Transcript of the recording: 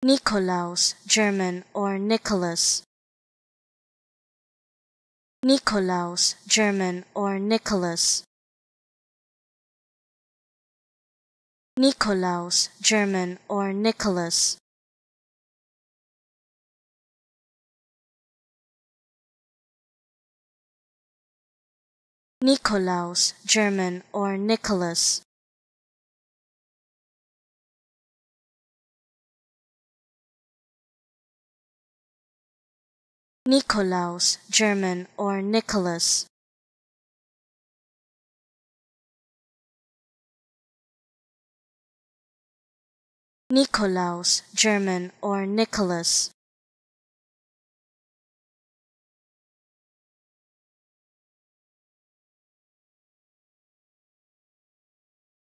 Nikolaus, German or Nicholas. Nikolaus, German or Nicholas. Nikolaus, German or Nicholas. Nikolaus, German or Nicholas. Nikolaus, German or Nicholas. Nikolaus, German or Nicholas.